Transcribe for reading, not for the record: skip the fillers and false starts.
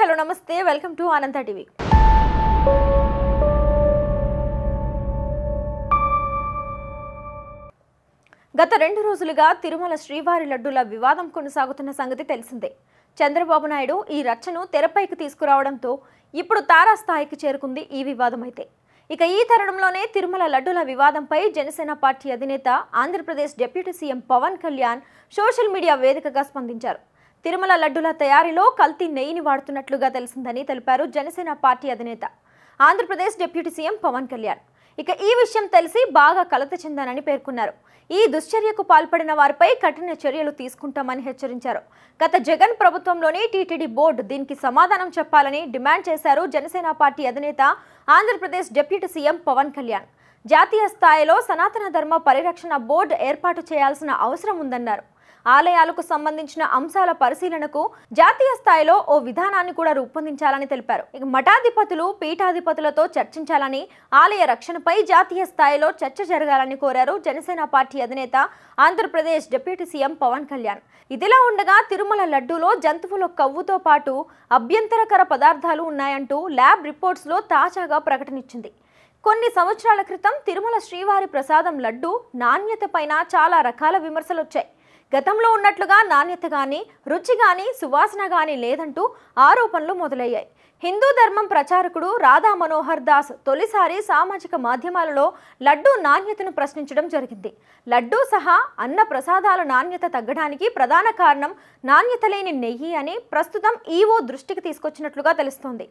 Hello నమస్తే welcome to Anantha TV. గత 2 రోజులుగా తిరుమల శ్రీవారి లడ్డూల వివాదం కొనసాగుతున్న సంగతి తెలిసిందే. చంద్రబాబు నాయుడు ఈ రచ్చను తెరపైకి తీసుకురావడంతో ఇప్పుడు తారాస్థాయికి చేరుకుంది ఈ వివాదం. అయితే ఇక ఈ తరుణంలోనే తిరుమల లడ్డూల వివాదంపై జనసేన పార్టీ అధినేత Andhra Pradesh deputy CM Pawan Kalyan social media వేదికగా స్పందించారు. తిరుమల లడ్డూల తయారీలో కల్తీ నెయ్యిని వాడుతున్నట్లుగా తెలిసిందని తెలిపారు జనసేన పార్టీ అధినేత ఆంధ్రప్రదేశ్ డిప్యూటీ సీఎం పవన్ కళ్యాణ్. ఇక ఈ విషయం తెలిసి బాగా కలత చెందానని పేర్కొన్నారు. ఈ దుశ్చర్యకు పాల్పడిన వారిపై కఠిన చర్యలు తీసుకుంటామని హెచ్చరించారు. గత జగన్ ప్రభుత్వంలోని టీటీడీ బోర్డు దీనికి సమాధానం చెప్పాలని డిమాండ్ చేశారు జనసేన పార్టీ అధినేత ఆంధ్రప్రదేశ్ డిప్యూటీ సీఎం పవన్ కళ్యాణ్. జాతీయ స్థాయిలో సనాతన ధర్మ పరిరక్షణ బోర్డు ఏర్పాటు చేయాల్సిన అవసరం ఉందన్నారు. ఆలయాలకు సంబంధించిన అంశాల పరిశీలనకు జాతీయ స్థాయిలో ఓ విధానాన్ని కూడా రూపొందించాలని తెలిపారు. ఇక మఠాధిపతులు పీఠాధిపతులతో చర్చించాలని, ఆలయ రక్షణపై జాతీయ స్థాయిలో చర్చ జరగాలని కోరారు జనసేన పార్టీ అధినేత ఆంధ్రప్రదేశ్ డిప్యూటీ సీఎం పవన్ కళ్యాణ్. ఇదిలా ఉండగా తిరుమల లడ్డూలో జంతువుల కొవ్వుతో పాటు అభ్యంతరకర పదార్థాలు ఉన్నాయంటూ ల్యాబ్ రిపోర్ట్స్లో తాజాగా ప్రకటనిచ్చింది. కొన్ని సంవత్సరాల క్రితం తిరుమల శ్రీవారి ప్రసాదం లడ్డు నాణ్యత పైన చాలా రకాల విమర్శలు వచ్చాయి. గతంలో ఉన్నట్లుగా నాణ్యత కానీ, రుచి కానీ, సువాసన కానీ లేదంటూ ఆరోపణలు మొదలయ్యాయి. హిందూ ధర్మం ప్రచారకుడు రాధా మనోహర్ దాస్ తొలిసారి సామాజిక మాధ్యమాలలో లడ్డూ నాణ్యతను ప్రశ్నించడం జరిగింది. లడ్డూ సహా అన్న ప్రసాదాల నాణ్యత తగ్గడానికి ప్రధాన కారణం నాణ్యత లేని నెయ్యి అని ప్రస్తుతం ఈవో దృష్టికి తీసుకొచ్చినట్లుగా తెలుస్తోంది.